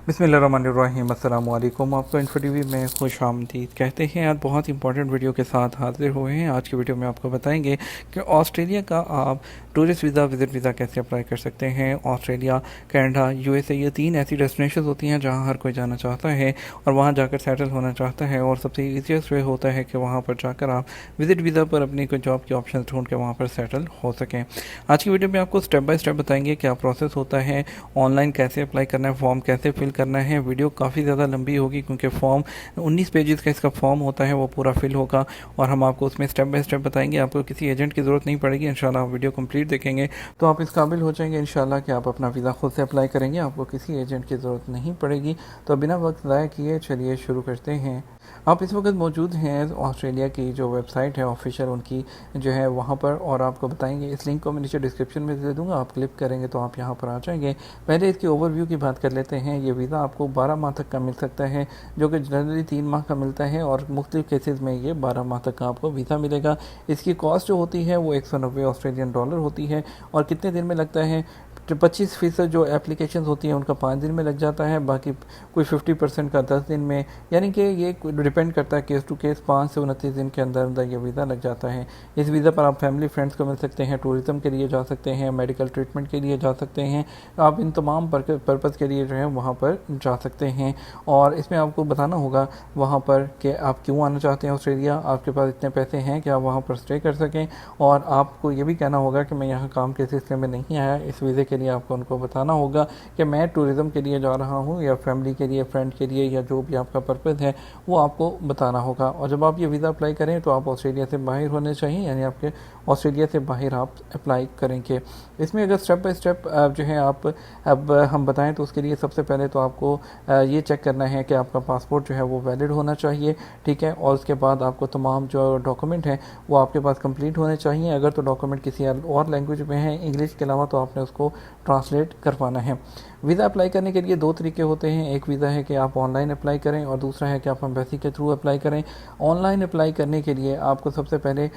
बिस्मिल्लाहिर्रहमानिर्रहीम अस्सलाम वालेकुम। आपको इन्फो टीवी में खुश आमदीद कहते हैं। आज बहुत इंपॉर्टेंट वीडियो के साथ हाजिर हुए हैं। आज की वीडियो में आपको बताएंगे कि ऑस्ट्रेलिया का आप टूरिस्ट वीज़ा विज़िट वीज़ा कैसे अप्लाई कर सकते हैं। ऑस्ट्रेलिया, कनाडा, यूएसए, ये 3 ऐसी डेस्टिनेशन होती हैं जहां हर कोई जाना चाहता है और वहां जाकर सेटल होना चाहता है, और सबसे ईजीएस्ट वे होता है कि वहां पर जाकर आप विज़िट वीज़ा पर अपनी कोई जॉब के ऑप्शन ढूंढ के वहाँ पर सेटल हो सकें। आज की वीडियो में आपको स्टेप बाय स्टेप बताएंगे क्या प्रोसेस होता है, ऑनलाइन कैसे अप्लाई करना है, फॉर्म कैसे फिल करना है। वीडियो काफ़ी ज़्यादा लंबी होगी क्योंकि फॉर्म 19 पेजेस का इसका फॉर्म होता है, वो पूरा फिल होगा और हम आपको उसमें स्टेप बाय स्टेप बताएंगे। आपको किसी एजेंट की ज़रूरत नहीं पड़ेगी। इंशाल्लाह आप वीडियो कंप्लीट देखेंगे तो आप इस काबिल हो जाएंगे इंशाल्लाह कि आप अपना वीज़ा खुद से अप्लाई करेंगे। आपको किसी एजेंट की ज़रूरत नहीं पड़ेगी। तो बिना वक्त ज़ाया किए चलिए शुरू करते हैं। आप इस वक्त मौजूद हैं ऑस्ट्रेलिया की जो वेबसाइट है ऑफिशियल उनकी जो है वहाँ पर, और आपको बताएंगे। इस लिंक को मैं नीचे डिस्क्रिप्शन में दे दूँगा, आप क्लिक करेंगे तो आप यहाँ पर आ जाएंगे। पहले इसकी ओवरव्यू की बात कर लेते हैं। ये वीज़ा आपको 12 माह तक का मिल सकता है, जो कि जनरली 3 माह का मिलता है, और मुख्तलिफ केसेस में ये 12 माह तक का आपको वीज़ा मिलेगा। इसकी कॉस्ट जो होती है वो 190 ऑस्ट्रेलियन डॉलर होती है। और कितने दिन में लगता है? जो 25% जो एप्लीकेशन होती हैं उनका 5 दिन में लग जाता है, बाकी कोई 50% का 10 दिन में, यानी कि ये डिपेंड करता है केस टू केस। 5 से 29 दिन के अंदर अंदर ये वीज़ा लग जाता है। इस वीज़ा पर आप फैमिली फ्रेंड्स को मिल सकते हैं, टूरिज़म के लिए जा सकते हैं, मेडिकल ट्रीटमेंट के लिए जा सकते हैं। आप इन तमाम पर्पज़ के लिए जो है वहाँ पर जा सकते हैं। और इसमें आपको बताना होगा वहाँ पर कि आप क्यों आना चाहते हैं ऑस्ट्रेलिया, आपके पास इतने पैसे हैं कि आप वहाँ पर स्टे कर सकें, और आपको ये भी कहना होगा कि मैं यहाँ काम के सिलसिले में नहीं आया। इस वीज़े के लिए आपको उनको बताना होगा कि मैं टूरिज़म के लिए जा रहा हूँ, या फैमिली के लिए, फ्रेंड के लिए, या जो भी आपका पर्पज़ है वो आपको बताना होगा। और जब आप ये वीज़ा अप्लाई करें तो आप ऑस्ट्रेलिया से बाहर होने चाहिए, यानी आपके ऑस्ट्रेलिया से बाहर आप अप्लाई करेंगे। इसमें अगर स्टेप बाय स्टेप जो है आप अब हम बताएं तो उसके लिए सबसे पहले तो आपको ये चेक करना है कि आपका पासपोर्ट जो है वो वैलिड होना चाहिए, ठीक है। और उसके बाद आपको तमाम जो डॉक्यूमेंट हैं वो आपके पास कंप्लीट होने चाहिए। अगर तो डॉक्यूमेंट किसी और लैंग्वेज में है इंग्लिश के अलावा, तो आपने उसको ट्रांसलेट करवाना है। वीज़ा अप्लाई करने के लिए 2 तरीके होते हैं। एक वीज़ा है कि आप ऑनलाइन अप्लाई करें, और दूसरा है कि आप एम्बेसी के थ्रू अप्लाई करें। ऑनलाइन अप्लाई करने के लिए आपको सबसे पहले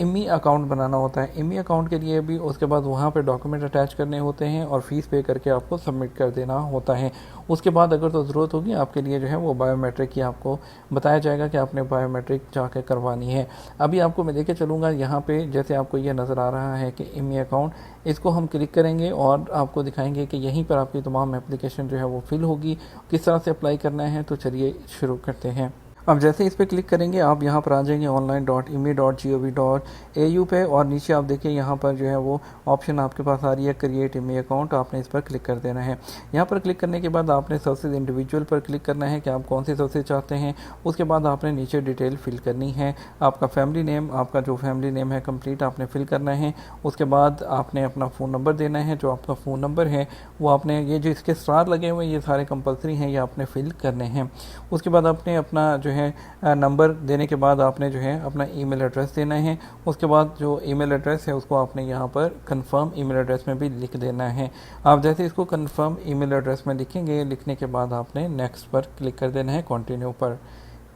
इमी अकाउंट बनाना होता है। इमी अकाउंट के लिए भी उसके बाद वहाँ पे डॉक्यूमेंट अटैच करने होते हैं और फीस पे करके आपको सबमिट कर देना होता है। उसके बाद अगर तो ज़रूरत होगी आपके लिए जो है वो बायोमेट्रिक की आपको बताया जाएगा कि आपने बायोमेट्रिक जाके करवानी है। अभी आपको मैं लेके चलूँगा यहाँ पे, जैसे आपको ये नज़र आ रहा है कि इमी अकाउंट, इसको हम क्लिक करेंगे और आपको दिखाएंगे कि यहीं पर आपकी तमाम एप्लीकेशन जो है वो फिल होगी। किस तरह से अप्लाई करना है तो चलिए शुरू करते हैं। अब जैसे इस पर क्लिक करेंगे आप यहाँ पर आ जाएंगे online.imi.gov.au पे, और नीचे आप देखिए यहाँ पर जो है वो ऑप्शन आपके पास आ रही है क्रिएट इमी अकाउंट। आपने इस पर क्लिक कर देना है। यहाँ पर क्लिक करने के बाद आपने सर्विसेज इंडिविजुअल पर क्लिक करना है कि आप कौन सी सर्विसेज चाहते हैं। उसके बाद आपने नीचे डिटेल फिल करनी है। आपका फैमिली नेम, आपका जो फैमिली नेम है कंप्लीट आपने फिल करना है। उसके बाद आपने अपना फ़ोन नंबर देना है। जो आपका फ़ोन नंबर है वो आपने, ये जो इसके स्टार लगे हुए ये सारे कंपलसरी हैं, ये आपने फिल करने हैं। उसके बाद आपने अपना जो है नंबर देने के बाद आपने जो है अपना ईमेल एड्रेस देना है। उसके बाद जो ईमेल एड्रेस है उसको आपने यहाँ पर कंफर्म ईमेल एड्रेस में भी लिख देना है। आप जैसे इसको कंफर्म ईमेल एड्रेस में लिखेंगे, लिखने के बाद आपने नेक्स्ट पर क्लिक कर देना है, कंटिन्यू पर।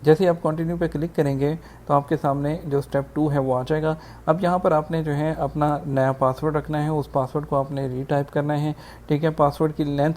जैसे ही आप कंटिन्यू पे क्लिक करेंगे तो आपके सामने जो स्टेप 2 है वो आ जाएगा। अब यहाँ पर आपने जो है अपना नया पासवर्ड रखना है। उस पासवर्ड को आपने रीटाइप करना है, ठीक है। पासवर्ड की लेंथ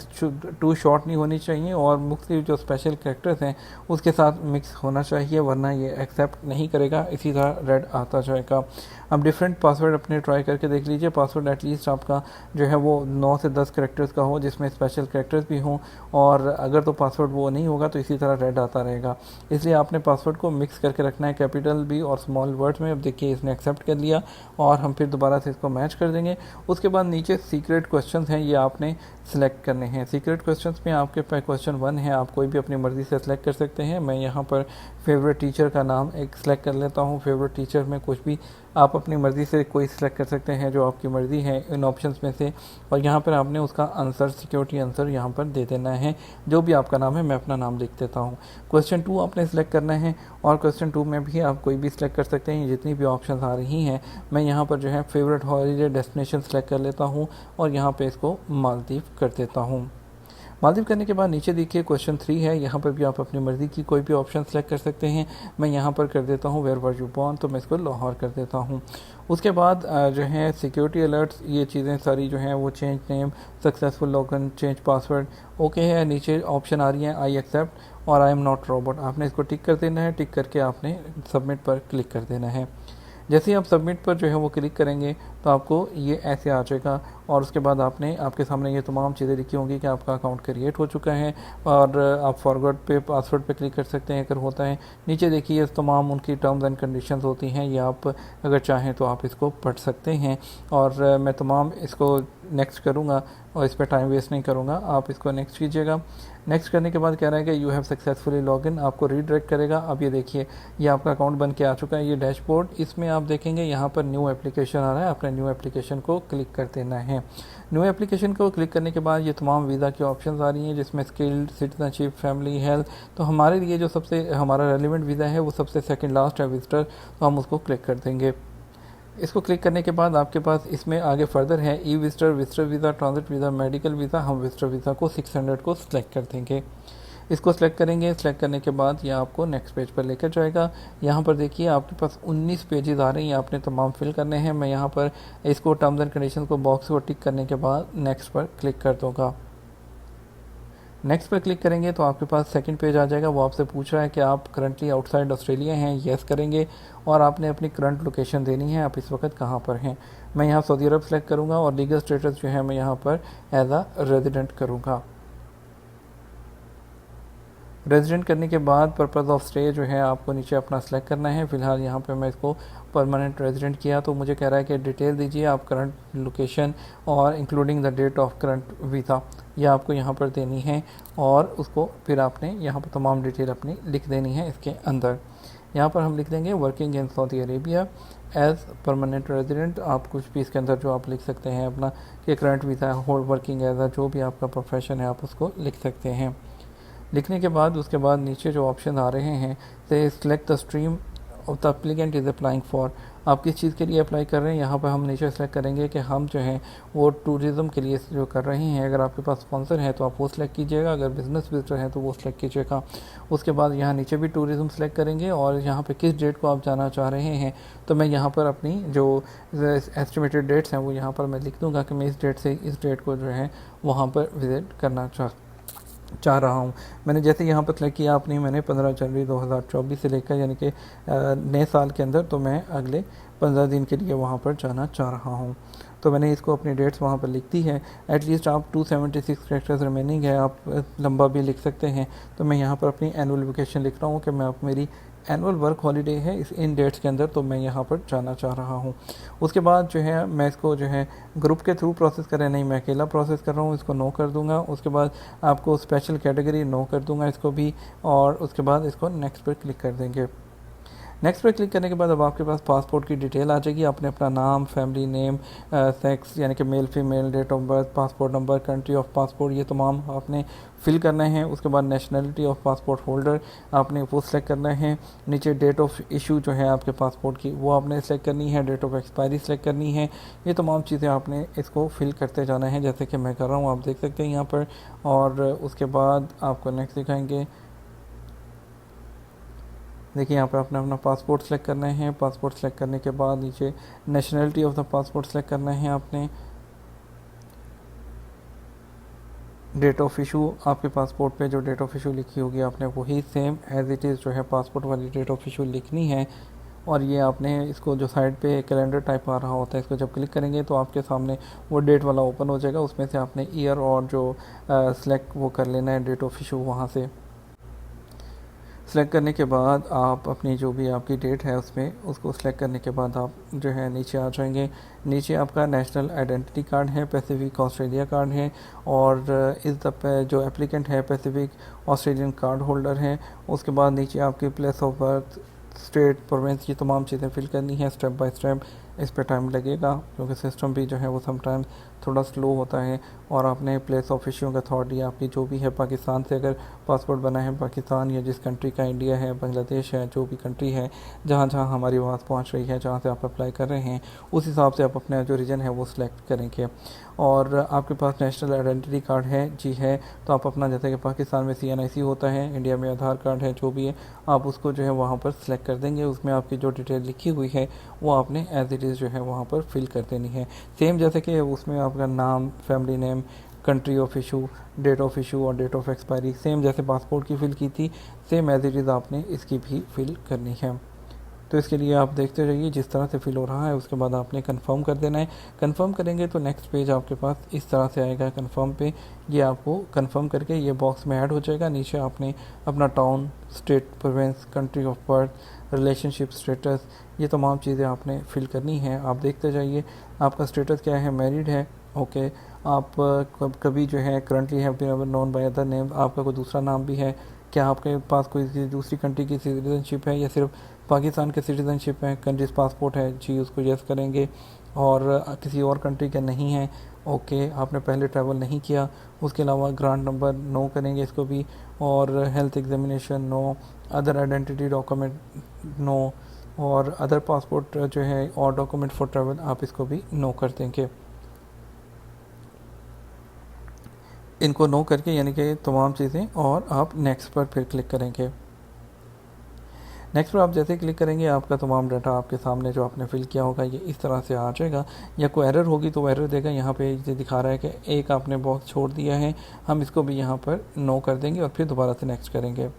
टू शॉर्ट नहीं होनी चाहिए, और मुख्तलिफ जो स्पेशल कैरेक्टर्स हैं उसके साथ मिक्स होना चाहिए, वरना ये एक्सेप्ट नहीं करेगा, इसी तरह रेड आता जाएगा। अब डिफरेंट पासवर्ड अपने ट्राई करके देख लीजिए। पासवर्ड एटलीस्ट आपका जो है वो 9 से 10 कैरेक्टर्स का हो, जिसमें स्पेशल कैरेक्टर्स भी हों, और अगर तो पासवर्ड वो नहीं होगा तो इसी तरह रेड आता रहेगा। इसलिए आपने पासवर्ड को मिक्स करके रखना है, कैपिटल भी और स्मॉल वर्ड्स में। अब देखिए इसने एक्सेप्ट कर लिया, और हम फिर दोबारा से इसको मैच कर देंगे। उसके बाद नीचे सीक्रेट क्वेश्चंस हैं, ये आपने सेलेक्ट करने हैं। सीक्रेट क्वेश्चंस में आपके पास क्वेश्चन 1 है, आप कोई भी अपनी मर्ज़ी से सेलेक्ट कर सकते हैं। मैं यहाँ पर फेवरेट टीचर का नाम एक सेलेक्ट कर लेता हूँ। फेवरेट टीचर में कुछ भी आप अपनी मर्ज़ी से कोई सिलेक्ट कर सकते हैं, जो आपकी मर्ज़ी है इन ऑप्शंस में से। और यहाँ पर आपने उसका आंसर, सिक्योरिटी आंसर यहाँ पर दे देना है, जो भी आपका नाम है। मैं अपना नाम लिख देता हूँ। क्वेश्चन 2 आपने सेलेक्ट करना है, और क्वेश्चन 2 में भी आप कोई भी सिलेक्ट कर सकते हैं, जितनी भी ऑप्शंस आ रही हैं। मैं यहाँ पर जो है फेवरेट हॉलीडे डेस्टिनेशन सेलेक्ट कर लेता हूँ, और यहाँ पर इसको मालदीव कर देता हूँ। मालदीव करने के बाद नीचे देखिए क्वेश्चन 3 है, यहाँ पर भी आप अपनी मर्ज़ी की कोई भी ऑप्शन सेलेक्ट कर सकते हैं। मैं यहाँ पर कर देता हूँ वेयर वर यू बॉर्न, तो मैं इसको लाहौर कर देता हूँ। उसके बाद जो है सिक्योरिटी अलर्ट्स, ये चीज़ें सारी जो हैं वो change name, successful login, change password okay है। नीचे ऑप्शन आ रही है आई एक्सेप्ट और आई एम नॉट रोबोट, आपने इसको टिक कर देना है। टिक करके आपने सबमिट पर क्लिक कर देना है। जैसे ही आप सबमिट पर जो है वो क्लिक करेंगे तो आपको ये ऐसे आ जाएगा और उसके बाद आपके सामने ये तमाम चीज़ें लिखी होंगी कि आपका अकाउंट क्रिएट हो चुका है और आप फॉरवर्ड पे पासवर्ड पे क्लिक कर सकते हैं अगर होता है। नीचे देखिए तमाम उनकी टर्म्स एंड कंडीशंस होती हैं, ये आप अगर चाहें तो आप इसको पढ़ सकते हैं। और मैं तमाम इसको नेक्स्ट करूँगा और इस पर टाइम वेस्ट नहीं करूँगा, आप इसको नेक्स्ट कीजिएगा। नेक्स्ट करने के बाद कह रहा है कि यू हैव सक्सेसफुली लॉगिन, आपको रीडायरेक्ट करेगा। अब ये देखिए ये आपका अकाउंट बन के आ चुका है, ये डैशबोर्ड, इसमें आप देखेंगे यहाँ पर न्यू एप्लीकेशन आ रहा है, आपने न्यू एप्लीकेशन को क्लिक कर देना है। न्यू एप्लीकेशन को क्लिक करने के बाद ये तमाम वीज़ा की ऑप्शंस आ रही हैं जिसमें स्किल्ड, सिटीजनशिप, फैमिली, हेल्थ। तो हमारे लिए जो सबसे हमारा रेलिवेंट वीज़ा है वो सबसे सेकंड लास्ट है विजिटर, तो हम उसको क्लिक कर देंगे। इसको क्लिक करने के बाद आपके पास इसमें आगे फर्दर है e visitor, visitor visa, transit visa, medical visa. हम विजिटर वीज़ा को 600 को सिलेक्ट कर देंगे। इसको सिलेक्ट करेंगे, सिलेक्ट करने के बाद ये आपको नेक्स्ट पेज पर लेकर जाएगा। यहाँ पर देखिए आपके पास 19 पेजेस आ रहे हैं, आपने तमाम फिल करने हैं। मैं यहाँ पर इसको टर्म्स एंड कंडीशंस को बॉक्स को टिक करने के बाद नेक्स्ट पर क्लिक कर दूँगा। नेक्स्ट पर क्लिक करेंगे तो आपके पास सेकंड पेज आ जाएगा, वो आपसे पूछ रहा है कि आप करंटली आउटसाइड ऑस्ट्रेलिया हैं, येस करेंगे और आपने अपनी करंट लोकेशन देनी है, आप इस वक्त कहाँ पर हैं। मैं यहाँ सऊदी अरब सेलेक्ट करूँगा और लीगल स्टेटस जो है मैं यहाँ पर एज अ रेजिडेंट करूँगा। रेजिडेंट करने के बाद पर्पज़ ऑफ स्टे जो है आपको नीचे अपना सेलेक्ट करना है। फ़िलहाल यहाँ पे मैं इसको परमानेंट रेजिडेंट किया, तो मुझे कह रहा है कि डिटेल दीजिए आप करंट लोकेशन और including the date of current visa, ये आपको यहाँ पर देनी है और उसको फिर आपने यहाँ पर तमाम डिटेल अपनी लिख देनी है इसके अंदर। यहाँ पर हम लिख देंगे working in Saudi Arabia as permanent resident. आप कुछ भी इसके अंदर जो आप लिख सकते हैं अपना कि current visa hold working as जो भी आपका प्रोफेशन है आप उसको लिख सकते हैं। लिखने के बाद उसके बाद नीचे जो ऑप्शन आ रहे हैं से select the stream of the applicant is applying for, आप किस चीज़ के लिए अप्लाई कर रहे हैं। यहाँ पर हम नीचे सेलेक्ट करेंगे कि हम जो हैं वो टूरिज़्म के लिए जो कर रहे हैं। अगर आपके पास स्पॉन्सर है तो आप वो सिलेक्ट कीजिएगा, अगर बिज़नेस विजिटर है तो वो सिलेक्ट कीजिएगा। उसके बाद यहाँ नीचे भी टूरिज़्म सेलेक्ट करेंगे और यहाँ पे किस डेट को आप जाना चाह रहे हैं, तो मैं यहाँ पर अपनी जो एस्टिमेटेड डेट्स हैं वो यहाँ पर मैं लिख दूँगा कि मैं इस डेट से इस डेट को जो है वहाँ पर विज़िट करना चाह रहा हूँ। मैंने जैसे यहाँ पर क्लिक किया आपने, मैंने 15 जनवरी 2024 से लेकर यानी कि नए साल के अंदर, तो मैं अगले 15 दिन के लिए वहाँ पर जाना चाह रहा हूँ। तो मैंने इसको अपनी डेट्स वहाँ पर लिख दी है। एटलीस्ट आप 276 कैरेक्टर्स रिमेनिंग है, आप लंबा भी लिख सकते हैं। तो मैं यहाँ पर अपनी एनुअल वेकेशन लिख रहा हूँ कि मैं आप मेरी एनुअल वर्क हॉलीडे है इन डेट्स के अंदर, तो मैं यहाँ पर जाना चाह रहा हूँ। उसके बाद जो है मैं इसको जो है ग्रुप के थ्रू प्रोसेस करें, नहीं मैं अकेला प्रोसेस कर रहा हूँ, इसको नो कर दूँगा। उसके बाद आपको स्पेशल कैटेगरी नो कर दूँगा इसको भी, और उसके बाद इसको नेक्स्ट पर क्लिक कर देंगे। नेक्स्ट पर क्लिक करने के बाद अब आपके पास पासपोर्ट की डिटेल आ जाएगी। आपने अपना नाम, फैमिली नेम, सेक्स यानी कि male female, date of birth, passport number, country of passport, ये तमाम आपने फिल करना है। उसके बाद नेशनलिटी ऑफ पासपोर्ट होल्डर आपने वो सिलेक्ट करना है। नीचे डेट ऑफ इशू जो है आपके पासपोर्ट की वो आपने सेलेक्ट करनी है, डेट ऑफ एक्सपायरी सेलेक्ट करनी है। ये तमाम चीज़ें आपने इसको फिल करते जाना है जैसे कि मैं कर रहा हूँ, आप देख सकते हैं यहाँ पर। और उसके बाद आपको नेक्स्ट दिखाएंगे, देखिए यहाँ पर अपना अपना पासपोर्ट सेलेक्ट करना है। पासपोर्ट सेलेक्ट करने के बाद नीचे nationality of the passport select करना है आपने। डेट ऑफ इशू आपके पासपोर्ट पे जो डेट ऑफ इशू लिखी होगी आपने वही सेम एज इट इज़ जो है पासपोर्ट वाली डेट ऑफ इशू लिखनी है। और ये आपने इसको जो साइड पे कैलेंडर टाइप आ रहा होता है, इसको जब क्लिक करेंगे तो आपके सामने वो डेट वाला ओपन हो जाएगा। उसमें से आपने ईयर और जो सेलेक्ट वो कर लेना है डेट ऑफ इशू वहाँ से। सेलेक्ट करने के बाद आप अपनी जो भी आपकी डेट है उसमें उसको सेलेक्ट करने के बाद आप जो है नीचे आ जाएंगे। नीचे आपका नेशनल आइडेंटिटी कार्ड है, पैसिफिक ऑस्ट्रेलिया कार्ड है, और इस द जो एप्लीकेंट है पैसिफिक ऑस्ट्रेलियन कार्ड होल्डर है। उसके बाद नीचे आपकी place of birth, state, province, ये तमाम चीज़ें फिल करनी है स्टेप बाय स्टेप। इस पे टाइम लगेगा क्योंकि सिस्टम भी जो है वो समटाइम्स थोड़ा स्लो होता है। और आपने प्लेस ऑफ इशू का अथॉरिटी आपकी जो भी है, पाकिस्तान से अगर पासपोर्ट बना है पाकिस्तान या जिस कंट्री का, इंडिया है, बांग्लादेश है, जो भी कंट्री है जहाँ जहाँ हमारी आवाज़ पहुँच रही है, जहाँ से आप अप्लाई कर रहे हैं, उस हिसाब से आप अपना जो रीजन है वो सिलेक्ट करेंगे। और आपके पास नेशनल आइडेंटिटी कार्ड है, जी है, तो आप अपना, जैसे कि पाकिस्तान में CNIC होता है, इंडिया में आधार कार्ड है, जो भी है आप उसको जो है वहाँ पर सिलेक्ट कर देंगे। उसमें आपकी जो डिटेल लिखी हुई है वो आपने एज इट इज़ जो है वहाँ पर फिल कर देनी है। सेम जैसे कि उसमें आपका नाम, family name, country of issue, date of issue और डेट ऑफ एक्सपायरी, सेम जैसे पासपोर्ट की फ़िल की थी, सेम एज इट इज़ आपने इसकी भी फिल करनी है। तो इसके लिए आप देखते रहिए, जिस तरह से फिल हो रहा है उसके बाद आपने कंफर्म कर देना है। कंफर्म करेंगे तो नेक्स्ट पेज आपके पास इस तरह से आएगा। कंफर्म पे ये आपको कंफर्म करके ये बॉक्स में ऐड हो जाएगा। नीचे आपने अपना town, state, province, country of birth, relationship status, ये तमाम चीज़ें आपने फिल करनी है। आप देखते जाइए आपका स्टेटस क्या है, मैरिड है, ओके। आप कभी जो है currently have been known by other name, आपका कोई दूसरा नाम भी है क्या, आपके पास कोई दूसरी कंट्री की सिटीजनशिप है या सिर्फ पाकिस्तान के सिटीजनशिप है, कंट्रीज पासपोर्ट है, जी उसको यस करेंगे। और किसी और कंट्री का नहीं है, ओके, आपने पहले ट्रैवल नहीं किया। उसके अलावा ग्रांट नंबर नो करेंगे इसको भी। और health examination no, other identity document no, और अदर पासपोर्ट जो है और डॉक्यूमेंट फॉर ट्रैवल आप इसको भी नो कर देंगे। इनको नो करके यानी कि तमाम चीज़ें, और आप नेक्स्ट पर फिर क्लिक करेंगे। नेक्स्ट पर आप जैसे क्लिक करेंगे आपका तमाम डाटा आपके सामने जो आपने फिल किया होगा ये इस तरह से आ जाएगा। या कोई एरर होगी तो वो एरर देगा। यहाँ पे ये दिखा रहा है कि एक आपने बॉक्स छोड़ दिया है, हम इसको भी यहाँ पर नो कर देंगे और फिर दोबारा से नेक्स्ट करेंगे।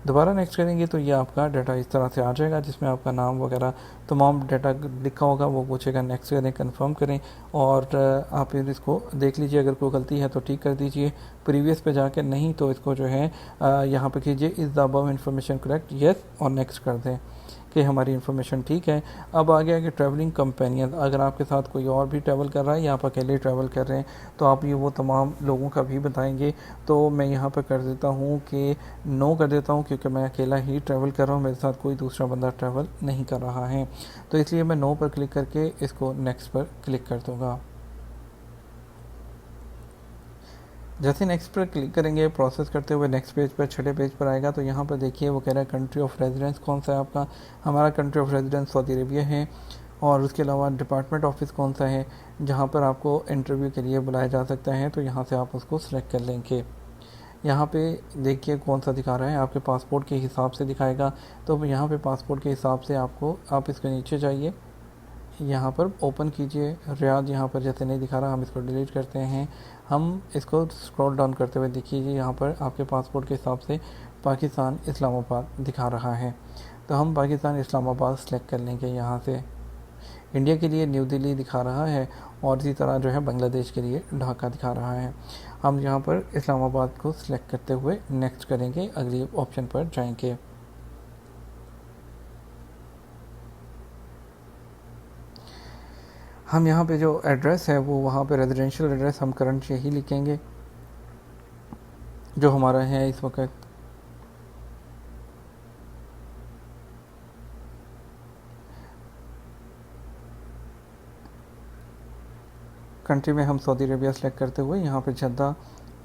दोबारा नेक्स्ट करेंगे तो ये आपका डाटा इस तरह से आ जाएगा, जिसमें आपका नाम वगैरह तमाम डाटा लिखा होगा। वो पूछेगा नेक्स्ट करें, कंफर्म करें, और आप इसको देख लीजिए, अगर कोई गलती है तो ठीक कर दीजिए प्रीवियस पे जाकर, नहीं तो इसको जो है यहाँ पे कीजिए is the above information correct, yes, और नेक्स्ट कर दें कि हमारी इन्फॉर्मेशन ठीक है। अब आ गया कि ट्रैवलिंग कंपेनियन, अगर आपके साथ कोई और भी ट्रैवल कर रहा है या आप अकेले ट्रैवल कर रहे हैं तो आप ये वो तमाम लोगों का भी बताएंगे। तो मैं यहाँ पर कर देता हूँ कि नो कर देता हूँ, क्योंकि मैं अकेला ही ट्रैवल कर रहा हूँ, मेरे साथ कोई दूसरा बंदा ट्रैवल नहीं कर रहा है। तो इसलिए मैं नो पर क्लिक करके इसको नेक्स्ट पर क्लिक कर दूँगा। जैसे नेक्स्ट पर क्लिक करेंगे, प्रोसेस करते हुए नेक्स्ट पेज पर, छठे पेज पर आएगा। तो यहाँ पर देखिए वो कह रहा है कंट्री ऑफ रेजिडेंस कौन सा है आपका। हमारा country of residence Saudi Arabia है। और उसके अलावा डिपार्टमेंट ऑफिस कौन सा है जहाँ पर आपको इंटरव्यू के लिए बुलाया जा सकता है, तो यहाँ से आप उसको सिलेक्ट कर लेंगे। यहाँ पे देखिए कौन सा दिखा रहा है, आपके पासपोर्ट के हिसाब से दिखाएगा। तो यहाँ पे पासपोर्ट के हिसाब से आपको, आप इसके नीचे जाइए, यहाँ पर ओपन कीजिए। रियाद यहाँ पर जैसे नहीं दिखा रहा, हम इसको डिलीट करते हैं। हम इसको स्क्रॉल डाउन करते हुए देखिए यहाँ पर आपके पासपोर्ट के हिसाब से पाकिस्तान इस्लामाबाद दिखा रहा है। तो हम पाकिस्तान इस्लामाबाद सेलेक्ट कर लेंगे यहाँ से। इंडिया के लिए न्यू दिल्ली दिखा रहा है, और इसी तरह जो है बांग्लादेश के लिए ढाका दिखा रहा है। हम यहाँ पर इस्लामाबाद को सिलेक्ट करते हुए नेक्स्ट करेंगे, अगली ऑप्शन पर जाएंगे। हम यहाँ पे जो एड्रेस है वो वहाँ पे रेजिडेंशियल एड्रेस हम करंट यही लिखेंगे जो हमारा है इस वक्त। कंट्री में हम सऊदी अरेबिया सेलेक्ट करते हुए यहाँ पे जद्दा,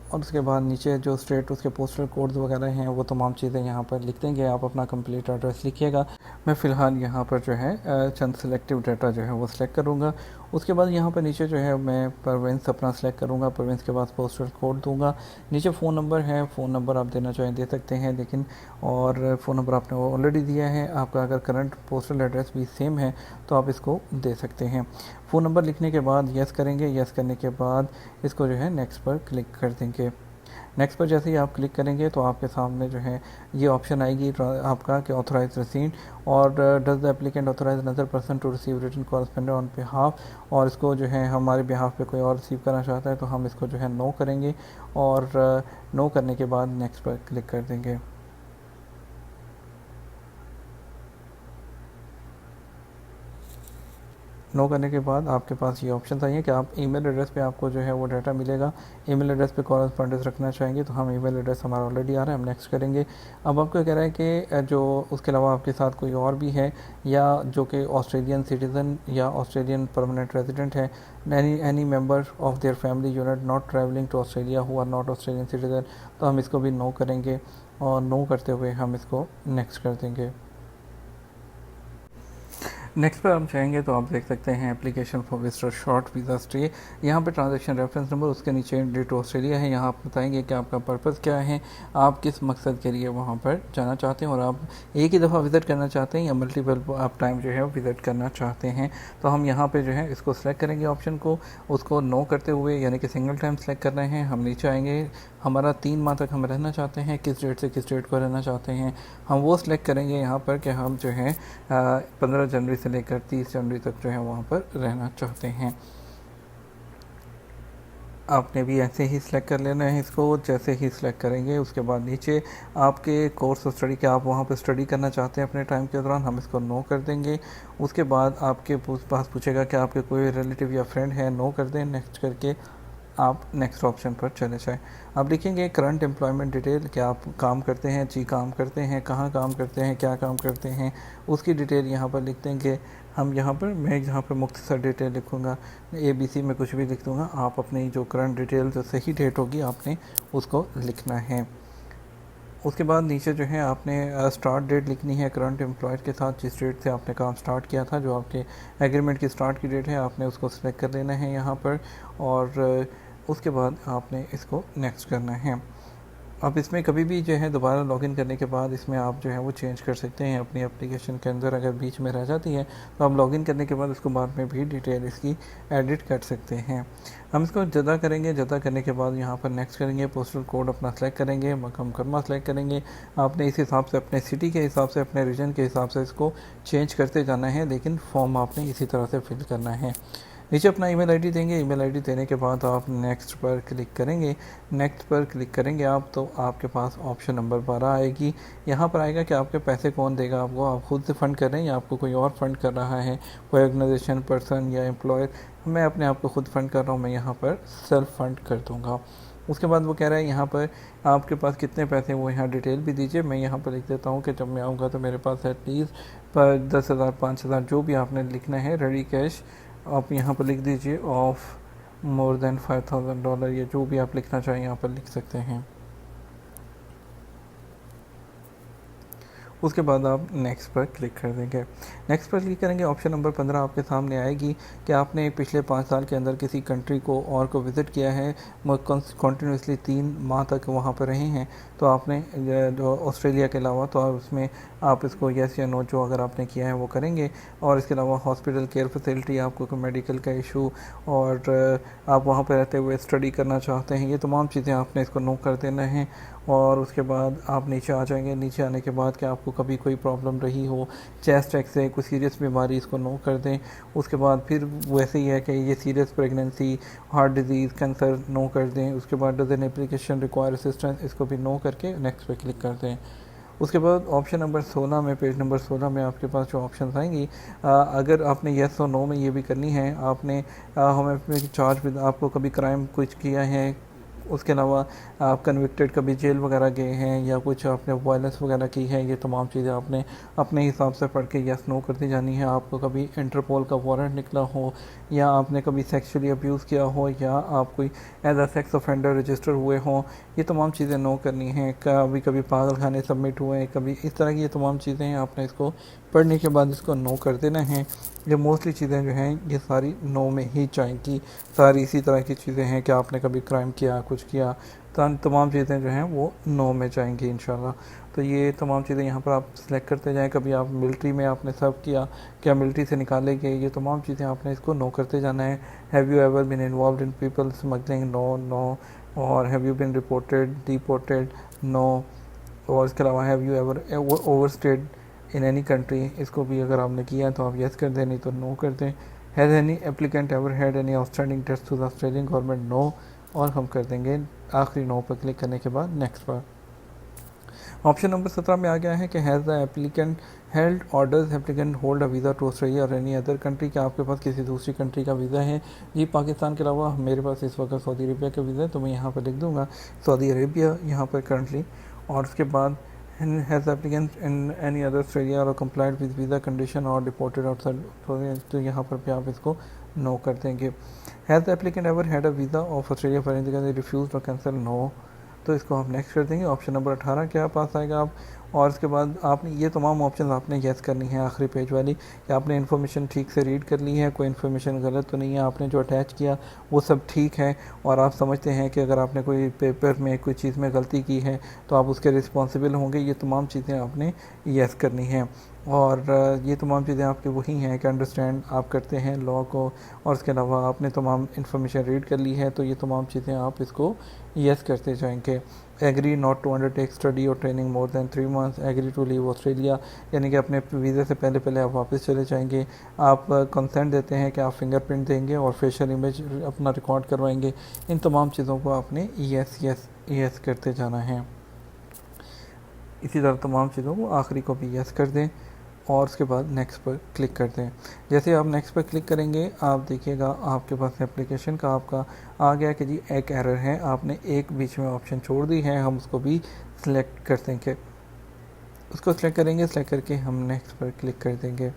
और उसके बाद नीचे जो स्टेट उसके पोस्टल कोड्स वगैरह हैं वो तमाम चीज़ें यहाँ पर लिख देंगे। आप अपना कंप्लीट एड्रेस लिखिएगा। मैं फ़िलहाल यहाँ पर जो है चंद सेलेक्टिव डाटा जो है वो सिलेक्ट करूँगा। उसके बाद यहाँ पर नीचे जो है मैं प्रोविंस अपना सेलेक्ट करूँगा। प्रोविंस के बाद पोस्टल कोड दूँगा। नीचे फ़ोन नंबर है, फ़ोन नंबर आप देना चाहें दे सकते हैं, लेकिन और फ़ोन नंबर आपने ऑलरेडी दिया है। आपका अगर करंट पोस्टल एड्रेस भी सेम है तो आप इसको दे सकते हैं। फ़ोन नंबर लिखने के बाद यस करेंगे। यस करने के बाद इसको जो है नेक्स्ट पर क्लिक कर देंगे। नेक्स्ट पर जैसे ही आप क्लिक करेंगे तो आपके सामने जो है ये ऑप्शन आएगी आपका कि ऑथराइज रिसीट, और does the applicant authorise another person to receive written correspondent on behalf, और इसको जो है हमारे बिहाफ पे कोई और रिसीव करना चाहता है तो हम इसको जो है नो करेंगे, और नो करने के बाद नेक्स्ट पर क्लिक कर देंगे। नो करने के बाद आपके पास ये ऑप्शन आई है कि आप ईमेल एड्रेस पे आपको जो है वो डाटा मिलेगा। ईमेल एड्रेस पे कॉरेस्पॉन्डेंस रखना चाहेंगे तो हम ईमेल एड्रेस हमारा ऑलरेडी आ रहा है, हम नेक्स्ट करेंगे। अब आपको कह रहा है कि जो उसके अलावा आपके साथ कोई और भी है या जो कि ऑस्ट्रेलियन सिटीज़न या ऑस्ट्रेलियन परमानेंट रेजिडेंट है, any member of their family unit not travelling to Australia who are not Australian citizen, तो हम इसको भी नो करेंगे और नो करते हुए हम इसको नेक्स्ट कर देंगे। नेक्स्ट पर हम चाहेंगे तो आप देख सकते हैं application for visitor short visa stay. यहाँ पे ट्रांजैक्शन रेफरेंस नंबर, उसके नीचे इंडिया टू ऑस्ट्रेलिया है। यहाँ आप बताएंगे कि आपका पर्पज़ क्या है, आप किस मकसद के लिए वहाँ पर जाना चाहते हैं और आप एक ही दफ़ा विज़िट करना चाहते हैं या मल्टीपल आप टाइम जो है विज़िट करना चाहते हैं। तो हम यहाँ पर जो है इसको सिलेक्ट करेंगे ऑप्शन को, उसको नो करते हुए यानी कि सिंगल टाइम सेलेक्ट कर रहे हैं। हम नीचे आएंगे, हमारा 3 माह तक हम रहना चाहते हैं, किस डेट से किस डेट को रहना चाहते हैं हम वो सिलेक्ट करेंगे यहाँ पर कि हम जो है 15 जनवरी से लेकर 30 जनवरी तक जो है वहाँ पर रहना चाहते हैं। आपने भी ऐसे ही सिलेक्ट कर लेना है इसको। जैसे ही सिलेक्ट करेंगे उसके बाद नीचे आपके कोर्स ऑफ स्टडी के आप वहाँ पर स्टडी करना चाहते हैं अपने टाइम के दौरान, हम इसको नो कर देंगे। उसके बाद आपके पास पूछेगा कि आपके कोई रिलेटिव या फ्रेंड है, नो कर दें। नेक्स्ट करके आप नेक्स्ट ऑप्शन पर चले जाएँ। आप लिखेंगे करंट एम्प्लॉयमेंट डिटेल, क्या आप काम करते हैं, जी काम करते हैं, कहाँ काम करते हैं, क्या काम करते हैं, उसकी डिटेल यहाँ पर लिख देंगे। हम यहाँ पर मैं यहाँ पर मुख्तसर डिटेल लिखूँगा, ABC में कुछ भी लिख दूँगा। आप अपनी जो करंट डिटेल जो सही डेट होगी आपने उसको लिखना है। उसके बाद नीचे जो है आपने स्टार्ट डेट लिखनी है करंट एम्प्लॉयर के साथ, जिस डेट से आपने काम स्टार्ट किया था, जो आपके एग्रीमेंट की स्टार्ट की डेट है आपने उसको सिलेक्ट कर लेना है यहाँ पर। और उसके बाद आपने इसको नेक्स्ट करना है। अब इसमें कभी भी जो है दोबारा लॉगिन करने के बाद इसमें आप जो है वो चेंज कर सकते हैं अपनी एप्लीकेशन के अंदर। अगर बीच में रह जाती है तो आप लॉगिन करने के बाद उसको बाद में भी डिटेल इसकी एडिट कर सकते हैं। हम इसको जदा करेंगे, जदा करने के बाद यहाँ पर नेक्स्ट करेंगे, पोस्टल कोड अपना सेलेक्ट करेंगे, मकाम करमा सेलेक्ट करेंगे। आपने इस हिसाब से अपने सिटी के हिसाब से अपने रीजन के हिसाब से इसको चेंज करते जाना है, लेकिन फॉर्म आपने इसी तरह से फिल करना है। नीचे अपना ईमेल आईडी देंगे, ईमेल आईडी देने के बाद आप नेक्स्ट पर क्लिक करेंगे। नेक्स्ट पर क्लिक करेंगे आप तो आपके पास ऑप्शन नंबर 12 आएगी। यहाँ पर आएगा कि आपके पैसे कौन देगा आपको, आप खुद से फ़ंड कर रहे हैं या आपको कोई और फंड कर रहा है, कोई ऑर्गेनाइजेशन, पर्सन या एम्प्लॉयर। मैं अपने आप को खुद फंड कर रहा हूँ, मैं यहाँ पर सेल्फ फंड कर दूँगा। उसके बाद वो कह रहा है यहाँ पर आपके पास कितने पैसे, वो यहाँ डिटेल भी दीजिए। मैं यहाँ पर लिख देता हूँ कि जब मैं आऊँगा तो मेरे पास एटलीस्ट पर 10,000 5,000 जो भी आपने लिखना है रेडी कैश आप यहाँ पर लिख दीजिए ऑफ मोर देन $5,000 या जो भी आप लिखना चाहें यहाँ पर लिख सकते हैं। उसके बाद आप नेक्स्ट पर क्लिक कर देंगे। नेक्स्ट पर क्लिक करेंगे, ऑप्शन नंबर 15 आपके सामने आएगी कि आपने पिछले 5 साल के अंदर किसी कंट्री को और को विज़िट किया है, कॉन्टीन्यूसली 3 माह तक वहाँ पर रहे हैं, तो आपने जो ऑस्ट्रेलिया के अलावा तो उसमें आप इसको येस या नो जो अगर आपने किया है वो करेंगे। और इसके अलावा हॉस्पिटल केयर फैसिलिटी, आपको कोई मेडिकल का इशू और आप वहाँ पर रहते हुए स्टडी करना चाहते हैं, ये तमाम चीज़ें आपने इसको नो कर देना है। और उसके बाद आप नीचे आ जाएंगे। नीचे आने के बाद कि आपको कभी कोई प्रॉब्लम रही हो, चेस्ट एक्स कोई सीरियस बीमारी, इसको नो कर दें। उसके बाद फिर वैसे ही है कि ये serious pregnancy, heart disease, cancer no कर दें। उसके बाद does an application require assistance, इसको भी नो करके नेक्स्ट पे क्लिक कर दें। उसके बाद ऑप्शन नंबर 16 में, पेज नंबर 16 में आपके पास जो ऑप्शन आएंगी, अगर आपने येस और नो में ये भी करनी है, आपने हमें चार्ज आपको कभी क्राइम कुछ किया है, उसके अलावा आप कन्विक्टेड कभी जेल वगैरह गए हैं या कुछ आपने वायलेंस वगैरह की है, ये तमाम चीज़ें आपने अपने हिसाब से पढ़ के यस नो करती जानी है। आपको कभी इंटरपोल का वारंट निकला हो या आपने कभी सेक्सुअली अब्यूज़ किया हो या आप कोई as a sex offender register हुए हों, ये तमाम चीज़ें नो करनी हैं। कभी कभी पागल खाने सबमिट हुए हैं, कभी इस तरह की ये तमाम चीज़ें हैं, आपने इसको पढ़ने के बाद इसको नो कर देना है। ये मोस्टली चीज़ें जो हैं ये सारी नो में ही जाएंगी। सारी इसी तरह की चीज़ें हैं कि आपने कभी क्राइम किया, कुछ किया, तमाम चीज़ें जो हैं वो नो में जाएंगी इंशाल्लाह। तो ये तमाम चीज़ें यहाँ पर आप सिलेक्ट करते जाएं। कभी आप मिलिट्री में आपने सर्व किया, क्या मिलिट्री से निकाले गए, ये तमाम चीज़ें आपने इसको नो करते जाना है। Have you ever been involve in people smuggling, no no. और have you been reported, deported, no. और इसके अलावा have you ever overstayed in any country, इसको भी अगर आपने किया तो आप येस कर दें, नहीं तो नो कर दें। Has any applicant ever had any outstanding test to the Australian government, no. और हम कर देंगे आखिरी नो पर क्लिक करने के बाद नेक्स्ट पर। ऑप्शन नंबर 17 में आ गया है कि has the applicant held orders applicant hold a visa to Australia और एनी अदर कंट्री, क्या आपके पास किसी दूसरी कंट्री का वीज़ा है। जी पाकिस्तान के अलावा मेरे पास इस वक्त सऊदी अरेबिया का वीज़ा है, तो मैं यहाँ पर लिख दूँगा सऊदी अरेबिया यहाँ पर करंटली। और उसके बाद has applicant in any other Australia और कंप्लाइड विद वीज़ा कंडीशन और डिपोर्टेड आउटसाइड, तो यहाँ पर भी आप इसको नो कर देंगे। Has applicant ever had a visa of Australia for any refuse और कैंसिल, नो, तो इसको आप नेक्स्ट कर देंगे। ऑप्शन नंबर 18 क्या पास आएगा आप। और उसके बाद आपने ये तमाम ऑप्शन आपने येस करनी है आखिरी पेज वाली, कि आपने इन्फॉर्मेशन ठीक से रीड कर ली है, कोई इन्फॉर्मेशन गलत तो नहीं है, आपने जो अटैच किया वो सब ठीक है, और आप समझते हैं कि अगर आपने कोई पेपर में कोई चीज़ में गलती की है तो आप उसके रिस्पॉन्सिबल होंगे। ये तमाम चीज़ें आपने येस करनी हैं। और ये तमाम चीज़ें आपकी वही हैं कि अंडरस्टैंड आप करते हैं लॉ को, और उसके अलावा आपने तमाम इन्फॉर्मेशन रीड कर ली है, तो ये तमाम चीज़ें आप इसको येस करते जाएंगे। Agree not to undertake study और training more than 3 months, agree to leave Australia, यानी कि अपने वीज़े से पहले आप वापस चले जाएंगे। आप कंसेंट देते हैं कि आप फिंगरप्रिंट देंगे और फेशियल इमेज अपना रिकॉर्ड करवाएंगे। इन तमाम चीज़ों को आपने येस येस येस करते जाना है। इसी तरह तमाम चीज़ों को आखिरी को भी येस कर दें और उसके बाद नेक्स्ट पर क्लिक कर दें। जैसे आप नेक्स्ट पर क्लिक करेंगे आप देखिएगा आपके पास एप्लीकेशन का आपका आ गया कि जी एक एरर है, आपने एक बीच में ऑप्शन छोड़ दी है, हम उसको भी सिलेक्ट कर देंगे। उसको सिलेक्ट करेंगे, सिलेक्ट करके हम नेक्स्ट पर क्लिक कर देंगे।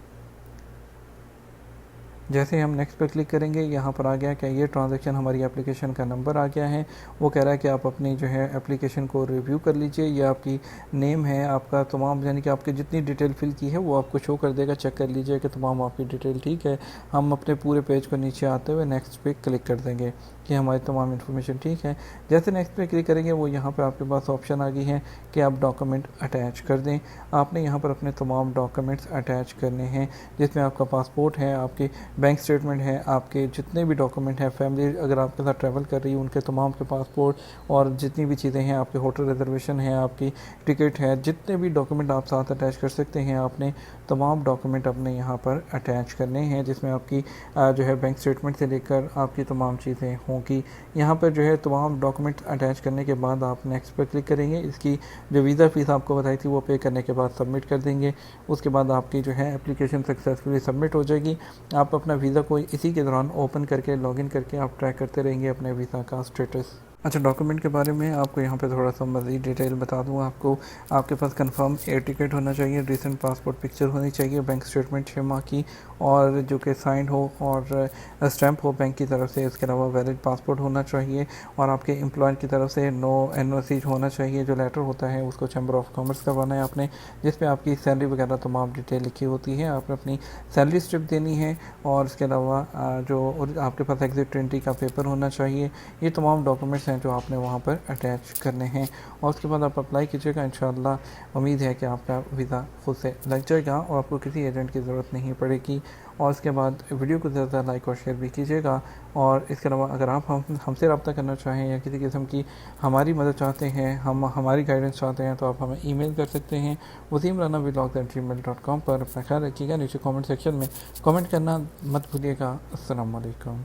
जैसे हम नेक्स्ट पर क्लिक करेंगे यहाँ पर आ गया कि ये ट्रांजैक्शन हमारी एप्लीकेशन का नंबर आ गया है। वो कह रहा है कि आप अपनी जो है एप्लीकेशन को रिव्यू कर लीजिए। ये आपकी नेम है, आपका तमाम यानी कि आपकी जितनी डिटेल फिल की है वो आपको शो कर देगा। चेक कर लीजिए कि तमाम आपकी डिटेल ठीक है। हम अपने पूरे पेज को नीचे आते हुए नेक्स्ट पे क्लिक कर देंगे कि हमारी तमाम इन्फॉर्मेशन ठीक है। जैसे नेक्स्ट पे क्लिक करेंगे वो यहाँ पर आपके पास ऑप्शन आ गई है कि आप डॉक्यूमेंट अटैच कर दें। आपने यहाँ पर अपने तमाम डॉक्यूमेंट्स अटैच करने हैं, जिसमें आपका पासपोर्ट है, आपके बैंक स्टेटमेंट है, आपके जितने भी डॉक्यूमेंट हैं, फैमिली अगर आपके साथ ट्रैवल कर रही है उनके तमाम के पासपोर्ट और जितनी भी चीज़ें हैं, आपके होटल रिजर्वेशन है, आपकी टिकट है, जितने भी डॉक्यूमेंट आप साथ अटैच कर सकते हैं आपने तमाम डॉक्यूमेंट अपने यहाँ पर अटैच करने हैं, जिसमें आपकी जो है बैंक स्टेटमेंट से लेकर आपकी तमाम चीज़ें होंगी। यहाँ पर जो है तमाम डॉक्यूमेंट अटैच करने के बाद आप नेक्स्ट पर क्लिक करेंगे। इसकी जो वीज़ा फ़ीस आपको बताई थी वो पे करने के बाद सबमिट कर देंगे। उसके बाद आपकी जो है एप्लीकेशन सक्सेसफुली सबमिट हो जाएगी। आप अपना वीज़ा को इसी के दौरान ओपन करके लॉगिन करके आप ट्रैक करते रहेंगे अपने वीज़ा का स्टेटस। अच्छा, डॉक्यूमेंट के बारे में आपको यहाँ पे थोड़ा सा मज़ीद डिटेल बता दूँ आपको। आपके पास कंफर्म एयर टिकट होना चाहिए, रिसेंट पासपोर्ट पिक्चर होनी चाहिए, बैंक स्टेटमेंट 6 माह की और जो कि साइन हो और स्टैम्प हो बैंक की तरफ से। इसके अलावा वैलिड पासपोर्ट होना चाहिए और आपके एम्प्लॉयर की तरफ से नो NOC होना चाहिए। जो लेटर होता है उसको चैम्बर ऑफ कॉमर्स करवाना है आपने, जिसमें आपकी सैलरी वगैरह तमाम डिटेल लिखी होती है। आपने अपनी सैलरी स्लिप देनी है और इसके अलावा जो आपके पास एग्जिट एंट्री का पेपर होना चाहिए। ये तमाम डॉक्यूमेंट्स हैं जो आपने वहाँ पर अटैच करने हैं और उसके बाद आप अप्लाई कीजिएगा। इंशाल्लाह उम्मीद है कि आपका वीज़ा खुद से लग जाएगा और आपको किसी एजेंट की ज़रूरत नहीं पड़ेगी। और उसके बाद वीडियो को ज़्यादा लाइक और शेयर भी कीजिएगा। और इसके अलावा अगर आप हमसे रब्ता करना चाहें या किसी किस्म की हमारी मदद चाहते हैं, हम हमारी गाइडेंस चाहते हैं, तो आप हमें ईमेल कर सकते हैं wasimranavlogs@gmail.com पर। अपना ख्याल रखिएगा। नीचे कमेंट सेक्शन में कमेंट करना मत भूलिएगा। अस्सलाम वालेकुम।